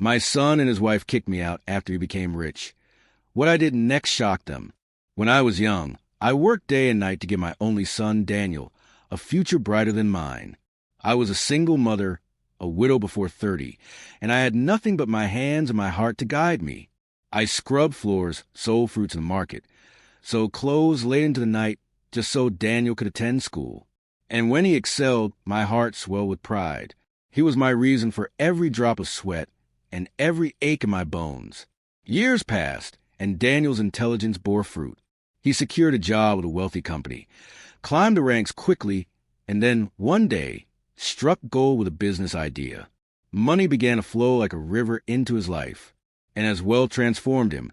My son and his wife kicked me out after he became rich. What I did next shocked them. When I was young, I worked day and night to give my only son, Daniel, a future brighter than mine. I was a single mother, a widow before 30, and I had nothing but my hands and my heart to guide me. I scrubbed floors, sold fruits in the market, sewed clothes late into the night just so Daniel could attend school. And when he excelled, my heart swelled with pride. He was my reason for every drop of sweat and every ache in my bones. Years passed, and Daniel's intelligence bore fruit. He secured a job with a wealthy company, climbed the ranks quickly, and then, one day, struck gold with a business idea. Money began to flow like a river into his life, and as wealth transformed him,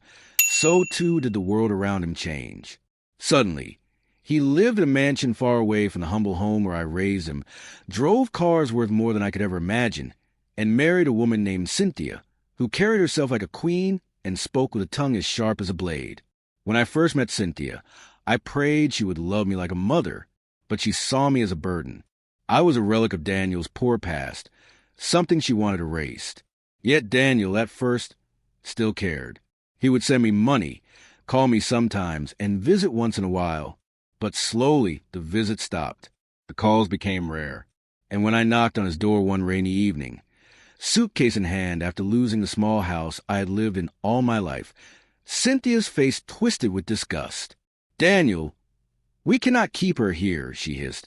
so too did the world around him change. Suddenly, he lived in a mansion far away from the humble home where I raised him, drove cars worth more than I could ever imagine, and married a woman named Cynthia, who carried herself like a queen and spoke with a tongue as sharp as a blade. When I first met Cynthia, I prayed she would love me like a mother, but she saw me as a burden. I was a relic of Daniel's poor past, something she wanted erased. Yet Daniel, at first, still cared. He would send me money, call me sometimes, and visit once in a while. But slowly, the visits stopped. The calls became rare. And when I knocked on his door one rainy evening, suitcase in hand after losing the small house I had lived in all my life, Cynthia's face twisted with disgust. "Daniel, we cannot keep her here," she hissed,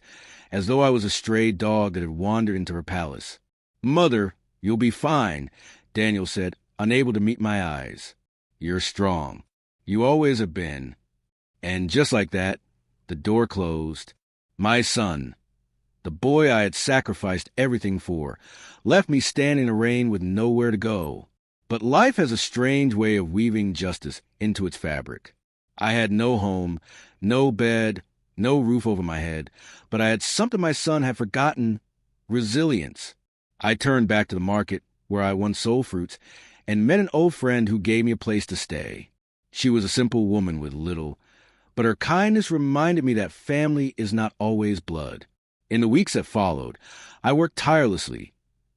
as though I was a stray dog that had wandered into her palace. "Mother, you'll be fine," Daniel said, unable to meet my eyes. "You're strong. You always have been." And just like that, the door closed. My son, the boy I had sacrificed everything for, left me standing in the rain with nowhere to go. But life has a strange way of weaving justice into its fabric. I had no home, no bed, no roof over my head, but I had something my son had forgotten: resilience. I turned back to the market, where I once sold fruits, and met an old friend who gave me a place to stay. She was a simple woman with little, but her kindness reminded me that family is not always blood. In the weeks that followed, I worked tirelessly,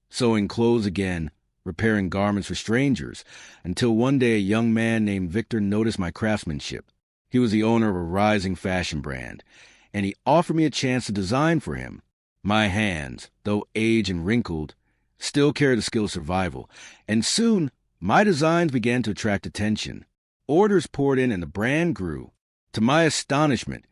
sewing clothes again, repairing garments for strangers, until one day a young man named Victor noticed my craftsmanship. He was the owner of a rising fashion brand, and he offered me a chance to design for him. My hands, though aged and wrinkled, still carried the skill of survival, and soon my designs began to attract attention. Orders poured in and the brand grew. To my astonishment,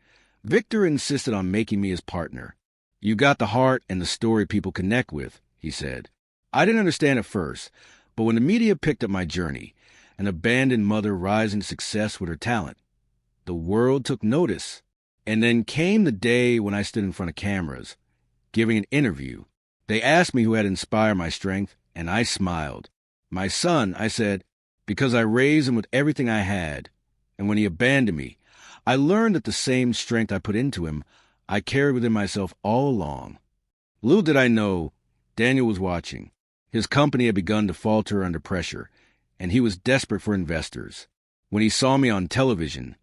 Victor insisted on making me his partner. "You got the heart and the story people connect with," he said. I didn't understand at first, but when the media picked up my journey, an abandoned mother rising to success with her talent, the world took notice. And then came the day when I stood in front of cameras, giving an interview. They asked me who had inspired my strength, and I smiled. "My son," I said, "because I raised him with everything I had. And when he abandoned me, I learned that the same strength I put into him, I carried within myself all along." Little did I know, Daniel was watching. His company had begun to falter under pressure, and he was desperate for investors. When he saw me on television,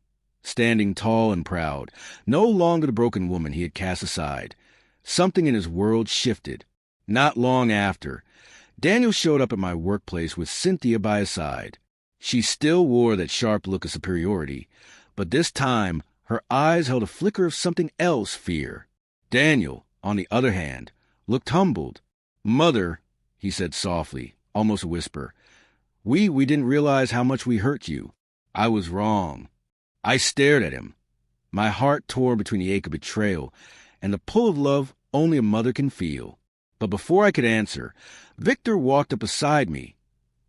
standing tall and proud, no longer the broken woman he had cast aside, something in his world shifted. Not long after, Daniel showed up at my workplace with Cynthia by his side. She still wore that sharp look of superiority, but this time her eyes held a flicker of something else: fear. Daniel, on the other hand, looked humbled. "Mother," he said softly, almost a whisper, we didn't realize how much we hurt you. I was wrong." I stared at him, my heart torn between the ache of betrayal and the pull of love only a mother can feel. But before I could answer, Victor walked up beside me,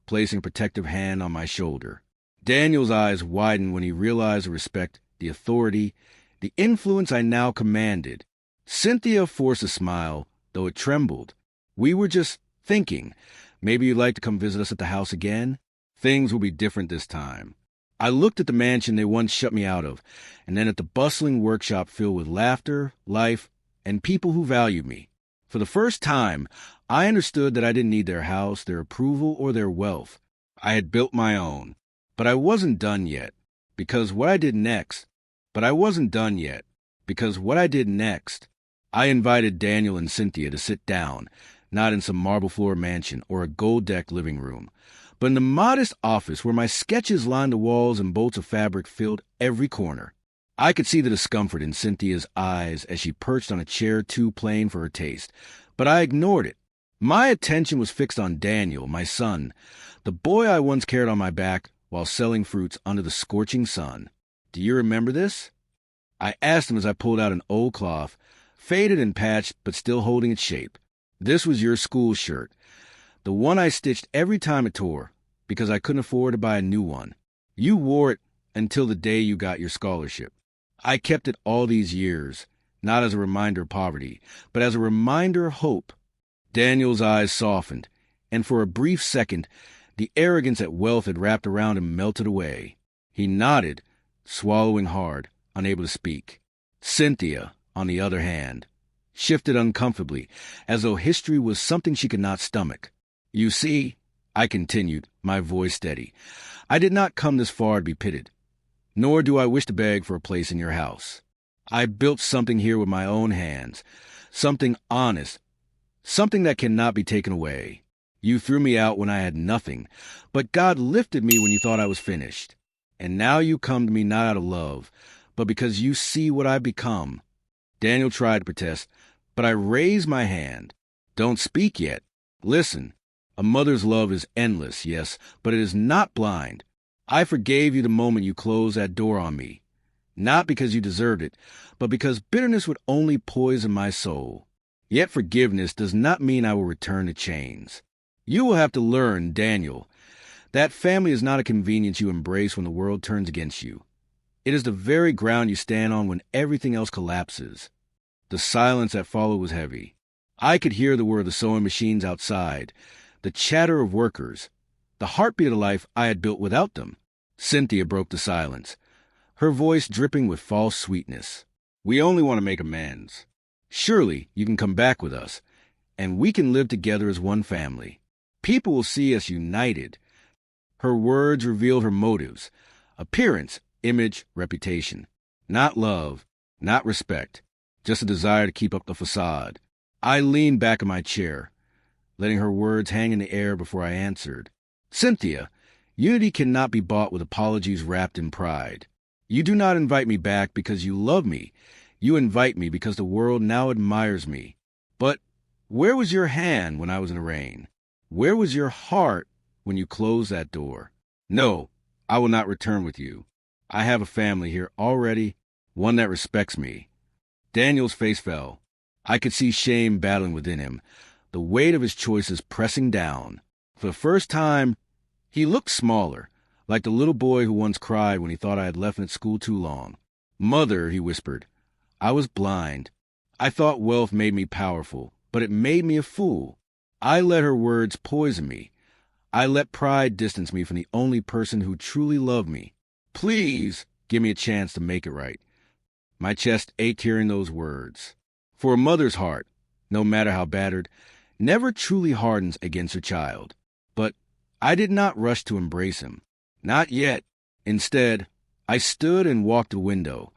placing a protective hand on my shoulder. Daniel's eyes widened when he realized the respect, the authority, the influence I now commanded. Cynthia forced a smile, though it trembled. "We were just thinking, maybe you'd like to come visit us at the house again? Things will be different this time." I looked at the mansion they once shut me out of, and then at the bustling workshop filled with laughter, life, and people who valued me. For the first time, I understood that I didn't need their house, their approval, or their wealth. I had built my own. But I wasn't done yet, because what I did next, I invited Daniel and Cynthia to sit down, not in some marble-floor mansion or a gold-decked living room, but in the modest office where my sketches lined the walls and bolts of fabric filled every corner. I could see the discomfort in Cynthia's eyes as she perched on a chair too plain for her taste, but I ignored it. My attention was fixed on Daniel, my son, the boy I once carried on my back while selling fruits under the scorching sun. "Do you remember this?" I asked him as I pulled out an old cloth, faded and patched but still holding its shape. "This was your school shirt, the one I stitched every time it tore, because I couldn't afford to buy a new one. You wore it until the day you got your scholarship. I kept it all these years, not as a reminder of poverty, but as a reminder of hope." Daniel's eyes softened, and for a brief second, the arrogance that wealth had wrapped around him melted away. He nodded, swallowing hard, unable to speak. Cynthia, on the other hand, shifted uncomfortably, as though history was something she could not stomach. "You see," I continued, my voice steady, "I did not come this far to be pitied, nor do I wish to beg for a place in your house. I built something here with my own hands, something honest, something that cannot be taken away. You threw me out when I had nothing, but God lifted me when you thought I was finished. And now you come to me not out of love, but because you see what I've become." Daniel tried to protest, but I raised my hand. "Don't speak yet. Listen, a mother's love is endless, yes, but it is not blind. I forgave you the moment you closed that door on me, not because you deserved it, but because bitterness would only poison my soul. Yet forgiveness does not mean I will return to chains. You will have to learn, Daniel, that family is not a convenience you embrace when the world turns against you. It is the very ground you stand on when everything else collapses." The silence that followed was heavy. I could hear the whir of the sewing machines outside, the chatter of workers, the heartbeat of the life I had built without them. Cynthia broke the silence, her voice dripping with false sweetness. "We only want to make amends. Surely you can come back with us, and we can live together as one family. People will see us united." Her words revealed her motives: appearance, image, reputation. Not love, not respect, just a desire to keep up the facade. I leaned back in my chair, letting her words hang in the air before I answered. "Cynthia, unity cannot be bought with apologies wrapped in pride. You do not invite me back because you love me. You invite me because the world now admires me. But where was your hand when I was in the rain? Where was your heart when you closed that door? No, I will not return with you. I have a family here already, one that respects me." Daniel's face fell. I could see shame battling within him, the weight of his choices pressing down. For the first time, he looked smaller, like the little boy who once cried when he thought I had left him at school too long. "Mother," he whispered, "I was blind. I thought wealth made me powerful, but it made me a fool. I let her words poison me. I let pride distance me from the only person who truly loved me. Please give me a chance to make it right." My chest ached hearing those words. For a mother's heart, no matter how battered, never truly hardens against her child. But I did not rush to embrace him. Not yet. Instead, I stood and walked to the window,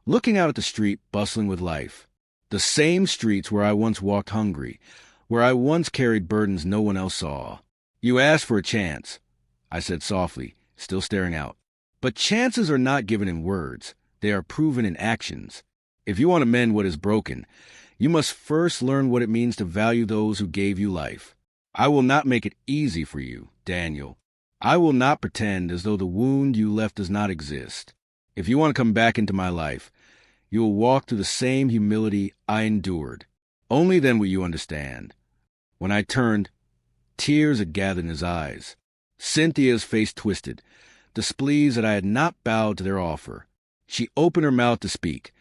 looking out at the street bustling with life. The same streets where I once walked hungry, where I once carried burdens no one else saw. "You asked for a chance," I said softly, still staring out. "But chances are not given in words. They are proven in actions. If you want to mend what is broken, you must first learn what it means to value those who gave you life. I will not make it easy for you, Daniel. I will not pretend as though the wound you left does not exist. If you want to come back into my life, you will walk through the same humility I endured. Only then will you understand." When I turned, tears had gathered in his eyes. Cynthia's face twisted, displeased that I had not bowed to their offer. She opened her mouth to speak,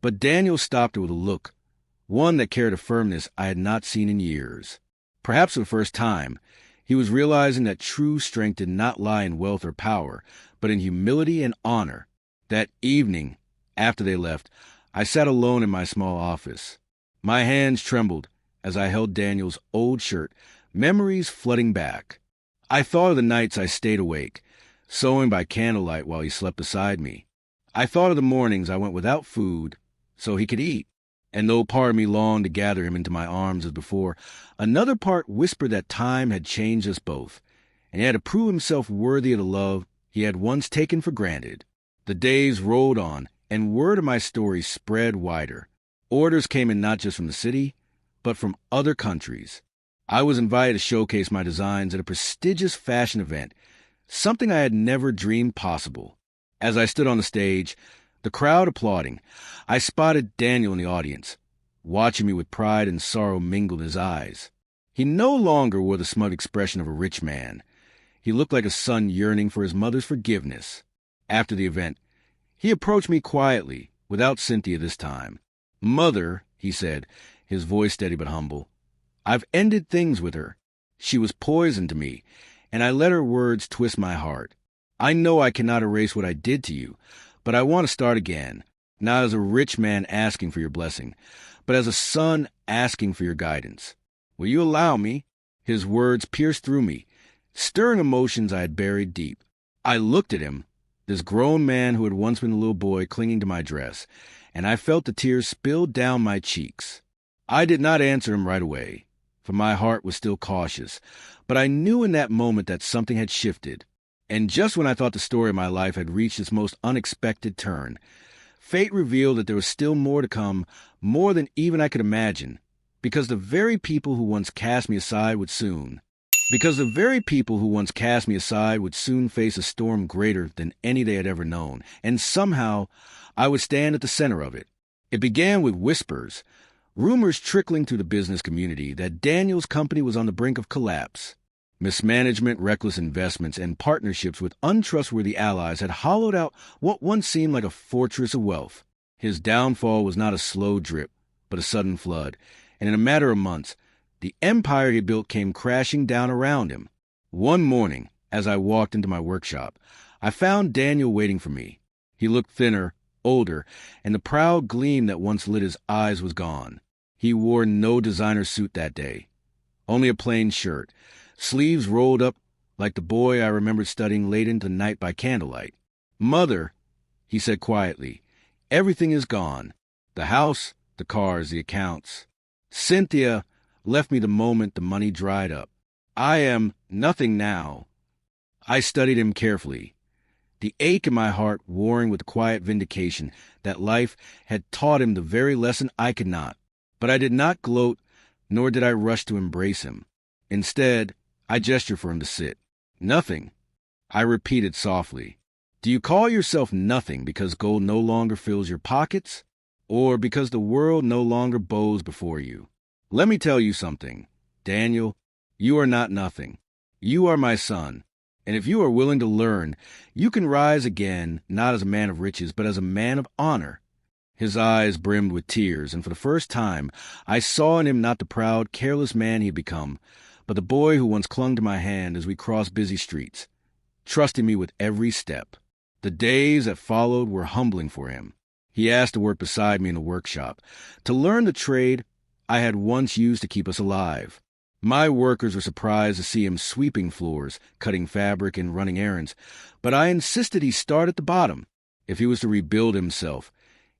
but Daniel stopped her with a look, one that carried a firmness I had not seen in years. Perhaps for the first time, he was realizing that true strength did not lie in wealth or power, but in humility and honor. That evening, after they left, I sat alone in my small office. My hands trembled as I held Daniel's old shirt, memories flooding back. I thought of the nights I stayed awake, sewing by candlelight while he slept beside me. I thought of the mornings I went without food so he could eat. And though part of me longed to gather him into my arms as before, another part whispered that time had changed us both, and he had to prove himself worthy of the love he had once taken for granted. The days rolled on, and word of my story spread wider. Orders came in not just from the city, but from other countries. I was invited to showcase my designs at a prestigious fashion event, something I had never dreamed possible. As I stood on the stage, the crowd applauding, I spotted Daniel in the audience, watching me with pride and sorrow mingled in his eyes. He no longer wore the smug expression of a rich man. He looked like a son yearning for his mother's forgiveness. After the event, he approached me quietly, without Cynthia this time. "Mother," he said, his voice steady but humble, "I've ended things with her. She was poison to me, and I let her words twist my heart. I know I cannot erase what I did to you, but I want to start again, not as a rich man asking for your blessing, but as a son asking for your guidance. Will you allow me?" His words pierced through me, stirring emotions I had buried deep. I looked at him, this grown man who had once been a little boy clinging to my dress, and I felt the tears spill down my cheeks. I did not answer him right away, for my heart was still cautious, but I knew in that moment that something had shifted. And just when I thought the story of my life had reached its most unexpected turn, fate revealed that there was still more to come, more than even I could imagine, because the very people who once cast me aside would soon face a storm greater than any they had ever known, and somehow I would stand at the center of it. It began with whispers, rumors trickling through the business community that Daniel's company was on the brink of collapse. Mismanagement, reckless investments, and partnerships with untrustworthy allies had hollowed out what once seemed like a fortress of wealth. His downfall was not a slow drip, but a sudden flood, and in a matter of months, the empire he built came crashing down around him. One morning, as I walked into my workshop, I found Daniel waiting for me. He looked thinner, older, and the proud gleam that once lit his eyes was gone. He wore no designer suit that day, only a plain shirt, sleeves rolled up like the boy I remembered studying late into the night by candlelight. "Mother," he said quietly, "everything is gone. The house, the cars, the accounts. Cynthia left me the moment the money dried up. I am nothing now." I studied him carefully, the ache in my heart warring with the quiet vindication that life had taught him the very lesson I could not. But I did not gloat, nor did I rush to embrace him. Instead, I gestured for him to sit. "Nothing," I repeated softly. "Do you call yourself nothing because gold no longer fills your pockets, or because the world no longer bows before you? Let me tell you something, Daniel, you are not nothing. You are my son, and if you are willing to learn, you can rise again not as a man of riches, but as a man of honor." His eyes brimmed with tears, and for the first time I saw in him not the proud, careless man he had become, but the boy who once clung to my hand as we crossed busy streets, trusting me with every step. The days that followed were humbling for him. He asked to work beside me in the workshop, to learn the trade I had once used to keep us alive. My workers were surprised to see him sweeping floors, cutting fabric, and running errands, but I insisted he start at the bottom. If he was to rebuild himself,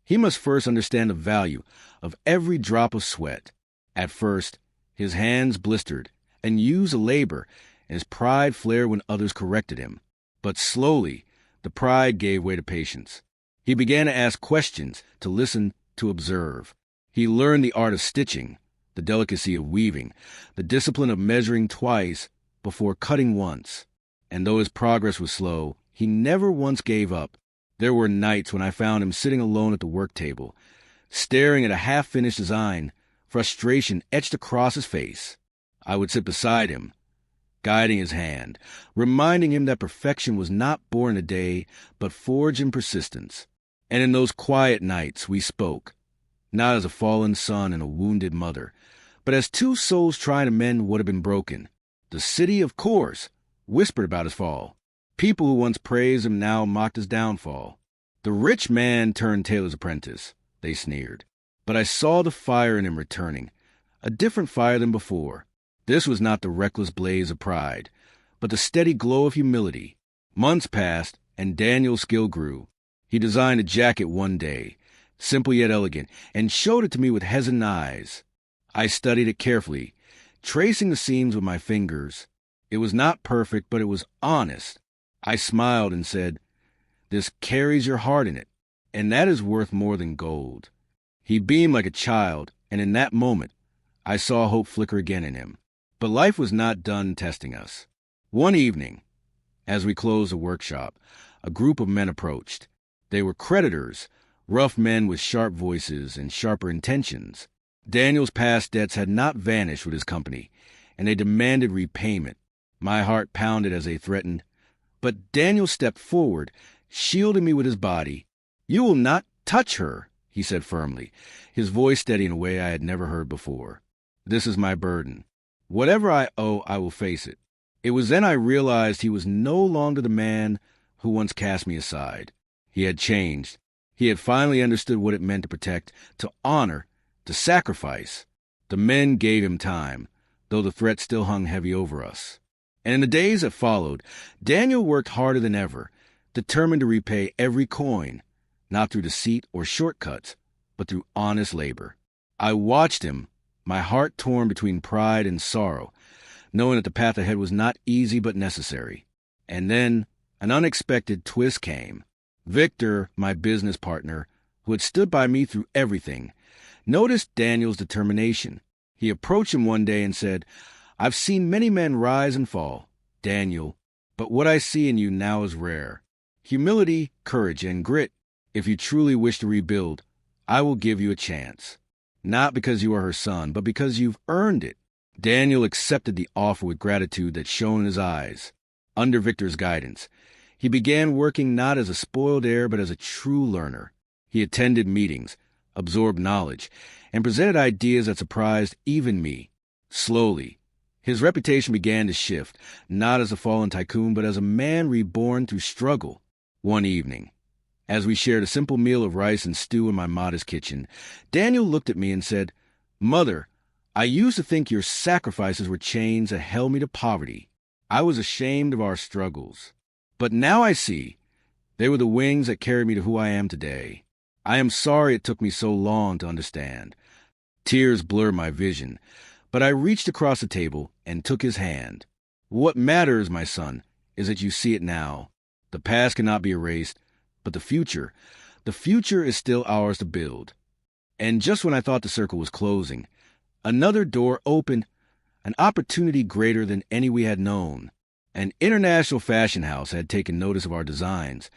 he must first understand the value of every drop of sweat. At first, his hands blistered and used the labor, and his pride flared when others corrected him. But slowly, the pride gave way to patience. He began to ask questions, to listen, to observe. He learned the art of stitching, the delicacy of weaving, the discipline of measuring twice before cutting once. And though his progress was slow, he never once gave up. There were nights when I found him sitting alone at the work table, staring at a half-finished design, frustration etched across his face. I would sit beside him, guiding his hand, reminding him that perfection was not born in a day, but forged in persistence. And in those quiet nights we spoke, not as a fallen son and a wounded mother, but as two souls trying to mend what had been broken. The city, of course, whispered about his fall. People who once praised him now mocked his downfall. The rich man turned tailor's apprentice, they sneered. But I saw the fire in him returning, a different fire than before. This was not the reckless blaze of pride, but the steady glow of humility. Months passed, and Daniel's skill grew. He designed a jacket one day, simple yet elegant, and showed it to me with hesitant eyes. I studied it carefully, tracing the seams with my fingers. It was not perfect, but it was honest. I smiled and said, "This carries your heart in it, and that is worth more than gold." He beamed like a child, and in that moment, I saw hope flicker again in him. But life was not done testing us. One evening, as we closed the workshop, a group of men approached. They were creditors, rough men with sharp voices and sharper intentions. Daniel's past debts had not vanished with his company, and they demanded repayment. My heart pounded as they threatened. But Daniel stepped forward, shielding me with his body. "You will not touch her," he said firmly, his voice steady in a way I had never heard before. "This is my burden. Whatever I owe, I will face it." It was then I realized he was no longer the man who once cast me aside. He had changed. He had finally understood what it meant to protect, to honor, to sacrifice. The men gave him time, though the threat still hung heavy over us. And in the days that followed, Daniel worked harder than ever, determined to repay every coin, not through deceit or shortcuts, but through honest labor. I watched him, my heart torn between pride and sorrow, knowing that the path ahead was not easy but necessary. And then an unexpected twist came. Victor, my business partner, who had stood by me through everything, noticed Daniel's determination. He approached him one day and said, "I've seen many men rise and fall, Daniel, but what I see in you now is rare. Humility, courage, and grit. If you truly wish to rebuild, I will give you a chance. Not because you are her son, but because you've earned it." Daniel accepted the offer with gratitude that shone in his eyes. Under Victor's guidance, he began working not as a spoiled heir, but as a true learner. He attended meetings, absorbed knowledge, and presented ideas that surprised even me. Slowly, his reputation began to shift, not as a fallen tycoon, but as a man reborn through struggle. One evening, as we shared a simple meal of rice and stew in my modest kitchen, Daniel looked at me and said, "Mother, I used to think your sacrifices were chains that held me to poverty. I was ashamed of our struggles. But now I see they were the wings that carried me to who I am today. I am sorry it took me so long to understand." Tears blurred my vision, but I reached across the table and took his hand. "What matters, my son, is that you see it now. The past cannot be erased, but the future is still ours to build." And just when I thought the circle was closing, another door opened, an opportunity greater than any we had known. An international fashion house had taken notice of our designs,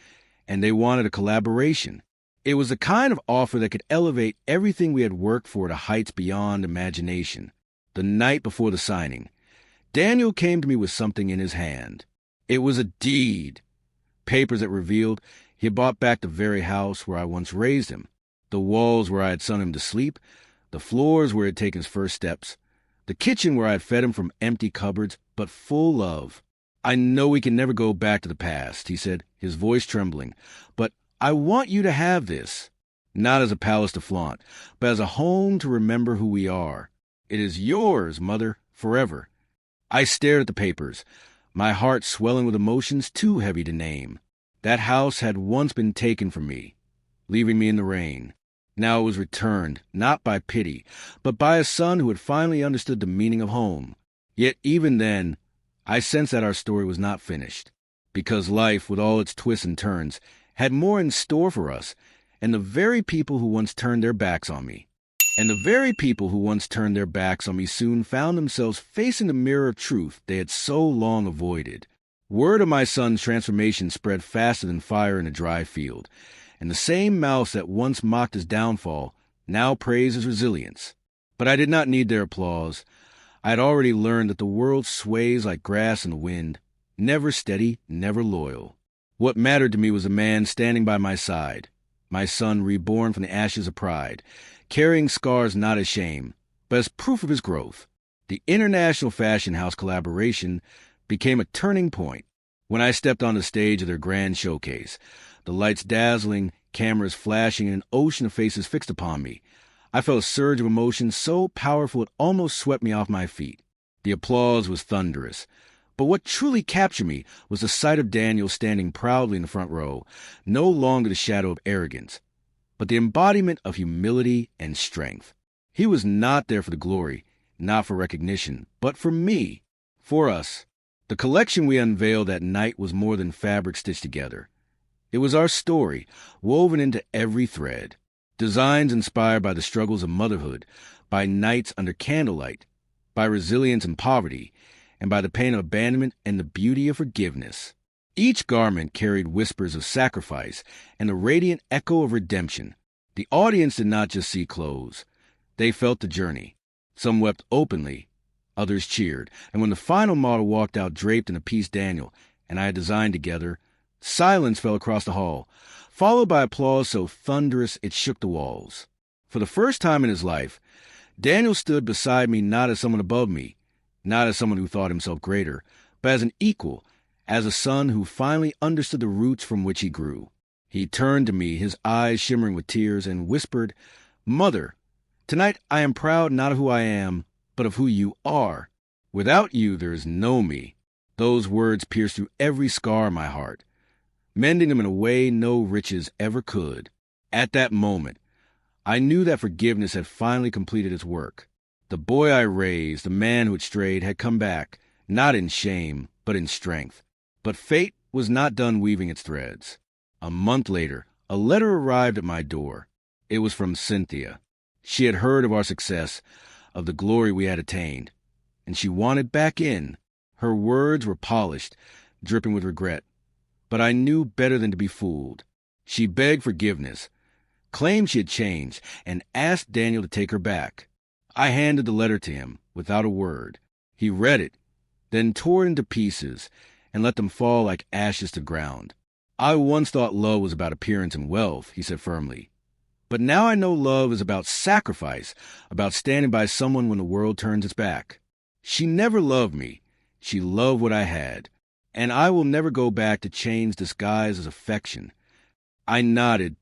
and they wanted a collaboration. It was the kind of offer that could elevate everything we had worked for to heights beyond imagination. The night before the signing, Daniel came to me with something in his hand. It was a deed. Papers that revealed he had bought back the very house where I once raised him, the walls where I had sung him to sleep, the floors where he had taken his first steps, the kitchen where I had fed him from empty cupboards, but full of. "I know we can never go back to the past," he said, his voice trembling, "but I want you to have this, not as a palace to flaunt, but as a home to remember who we are. It is yours, Mother, forever." I stared at the papers, my heart swelling with emotions too heavy to name. That house had once been taken from me, leaving me in the rain. Now it was returned, not by pity, but by a son who had finally understood the meaning of home. Yet even then, I sensed that our story was not finished, because life, with all its twists and turns, had more in store for us, and the very people who once turned their backs on me. Soon found themselves facing the mirror of truth they had so long avoided. Word of my son's transformation spread faster than fire in a dry field, and the same mouths that once mocked his downfall now praised his resilience. But I did not need their applause. I had already learned that the world sways like grass in the wind, never steady, never loyal. What mattered to me was a man standing by my side, my son reborn from the ashes of pride, carrying scars not as shame, but as proof of his growth. The International Fashion House collaboration became a turning point. When I stepped on the stage of their grand showcase, the lights dazzling, cameras flashing, and an ocean of faces fixed upon me, I felt a surge of emotion so powerful it almost swept me off my feet. The applause was thunderous, but what truly captured me was the sight of Daniel standing proudly in the front row, no longer the shadow of arrogance, but the embodiment of humility and strength. He was not there for the glory, not for recognition, but for me, for us. The collection we unveiled that night was more than fabric stitched together. It was our story, woven into every thread. Designs inspired by the struggles of motherhood, by nights under candlelight, by resilience in poverty, and by the pain of abandonment and the beauty of forgiveness. Each garment carried whispers of sacrifice and the radiant echo of redemption. The audience did not just see clothes. They felt the journey. Some wept openly, others cheered, and when the final model walked out draped in a piece Daniel and I had designed together, silence fell across the hall, followed by applause so thunderous it shook the walls. For the first time in his life, Daniel stood beside me not as someone above me, not as someone who thought himself greater, but as an equal, as a son who finally understood the roots from which he grew. He turned to me, his eyes shimmering with tears, and whispered, "Mother, tonight I am proud not of who I am, but of who you are. Without you there is no me." Those words pierced through every scar in my heart, mending them in a way no riches ever could. At that moment, I knew that forgiveness had finally completed its work. The boy I raised, the man who had strayed, had come back, not in shame, but in strength. But fate was not done weaving its threads. A month later, a letter arrived at my door. It was from Cynthia. She had heard of our success, of the glory we had attained, and she wanted back in. Her words were polished, dripping with regret. But I knew better than to be fooled. She begged forgiveness, claimed she had changed, and asked Daniel to take her back. I handed the letter to him, without a word. He read it, then tore it into pieces, and let them fall like ashes to ground. "I once thought love was about appearance and wealth," he said firmly. "But now I know love is about sacrifice, about standing by someone when the world turns its back." She never loved me. She loved what I had. And I will never go back to chains disguised as affection. I nodded,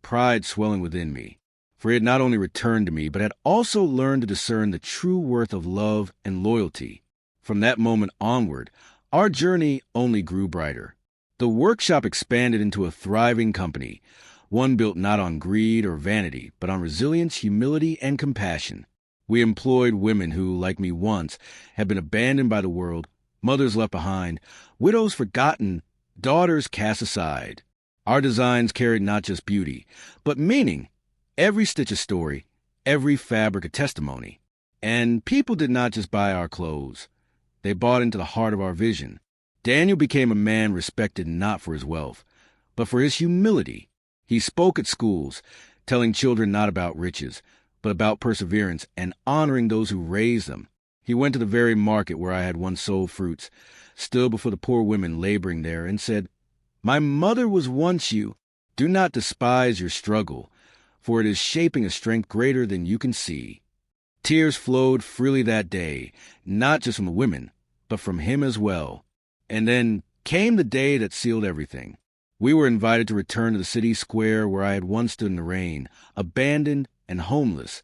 pride swelling within me, for he had not only returned to me, but had also learned to discern the true worth of love and loyalty. From that moment onward, our journey only grew brighter. The workshop expanded into a thriving company, one built not on greed or vanity, but on resilience, humility, and compassion. We employed women who, like me once, had been abandoned by the world, mothers left behind, widows forgotten, daughters cast aside. Our designs carried not just beauty, but meaning. Every stitch a story, every fabric a testimony. And people did not just buy our clothes. They bought into the heart of our vision. Daniel became a man respected not for his wealth, but for his humility. He spoke at schools, telling children not about riches, but about perseverance and honoring those who raised them. He went to the very market where I had once sold fruits, stood before the poor women laboring there, and said, "My mother was once you. Do not despise your struggle, for it is shaping a strength greater than you can see." Tears flowed freely that day, not just from the women, but from him as well. And then came the day that sealed everything. We were invited to return to the city square where I had once stood in the rain, abandoned and homeless,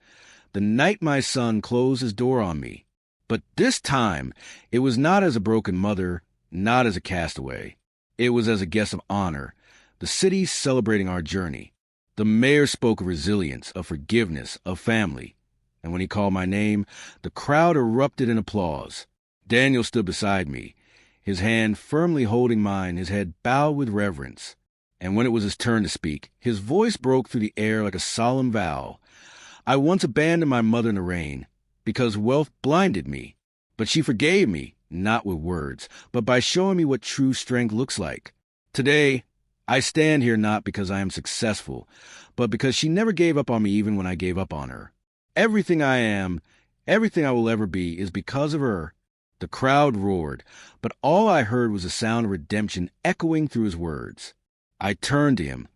the night my son closed his door on me. But this time, it was not as a broken mother, not as a castaway. It was as a guest of honor, the city celebrating our journey. The mayor spoke of resilience, of forgiveness, of family. And when he called my name, the crowd erupted in applause. Daniel stood beside me, his hand firmly holding mine, his head bowed with reverence. And when it was his turn to speak, his voice broke through the air like a solemn vow. "I once abandoned my mother in the rain, because wealth blinded me. But she forgave me, not with words, but by showing me what true strength looks like. Today, I stand here not because I am successful, but because she never gave up on me even when I gave up on her. Everything I am, everything I will ever be, is because of her." The crowd roared, but all I heard was the sound of redemption echoing through his words. I turned to him,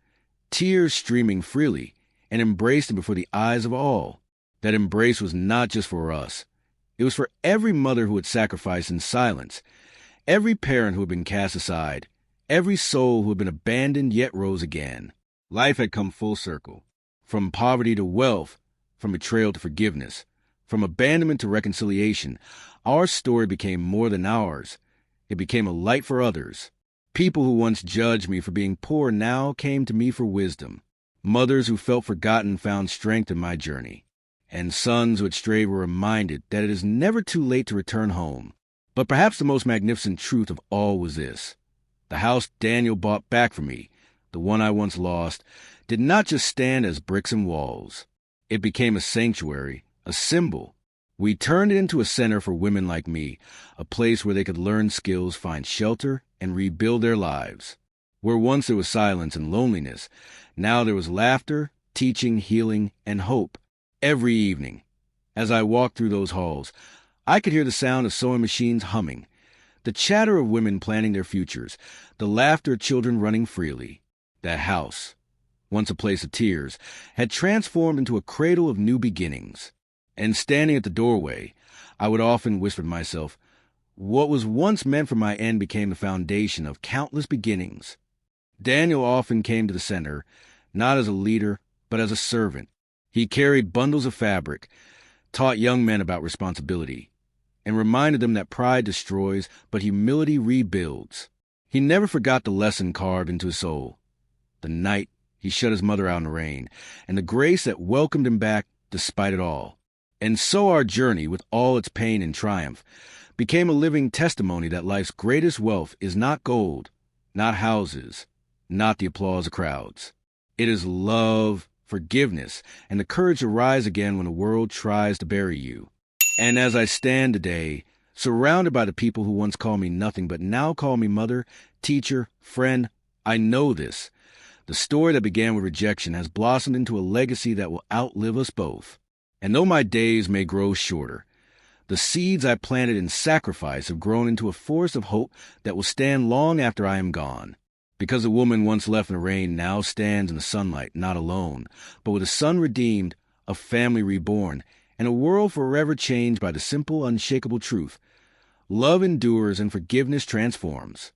tears streaming freely, and embraced him before the eyes of all. That embrace was not just for us. It was for every mother who had sacrificed in silence, every parent who had been cast aside, every soul who had been abandoned yet rose again. Life had come full circle, from poverty to wealth, from betrayal to forgiveness, from abandonment to reconciliation. Our story became more than ours. It became a light for others. People who once judged me for being poor now came to me for wisdom. Mothers who felt forgotten found strength in my journey, and sons who had strayed were reminded that it is never too late to return home. But perhaps the most magnificent truth of all was this. The house Daniel bought back for me, the one I once lost, did not just stand as bricks and walls. It became a sanctuary, a symbol. We turned it into a center for women like me, a place where they could learn skills, find shelter, and rebuild their lives. Where once there was silence and loneliness, now there was laughter, teaching, healing, and hope. Every evening, as I walked through those halls, I could hear the sound of sewing machines humming, the chatter of women planning their futures, the laughter of children running freely. That house, once a place of tears, had transformed into a cradle of new beginnings. And standing at the doorway, I would often whisper to myself, what was once meant for my end became the foundation of countless beginnings. Daniel often came to the center, not as a leader, but as a servant. He carried bundles of fabric, taught young men about responsibility, and reminded them that pride destroys, but humility rebuilds. He never forgot the lesson carved into his soul. The night he shut his mother out in the rain, and the grace that welcomed him back despite it all. And so our journey, with all its pain and triumph, became a living testimony that life's greatest wealth is not gold, not houses, not the applause of crowds. It is love, forgiveness, and the courage to rise again when the world tries to bury you. And as I stand today, surrounded by the people who once called me nothing but now call me mother, teacher, friend, I know this. The story that began with rejection has blossomed into a legacy that will outlive us both. And though my days may grow shorter, the seeds I planted in sacrifice have grown into a forest of hope that will stand long after I am gone. Because a woman once left in the rain now stands in the sunlight, not alone, but with a son redeemed, a family reborn, and a world forever changed by the simple, unshakable truth. Love endures and forgiveness transforms.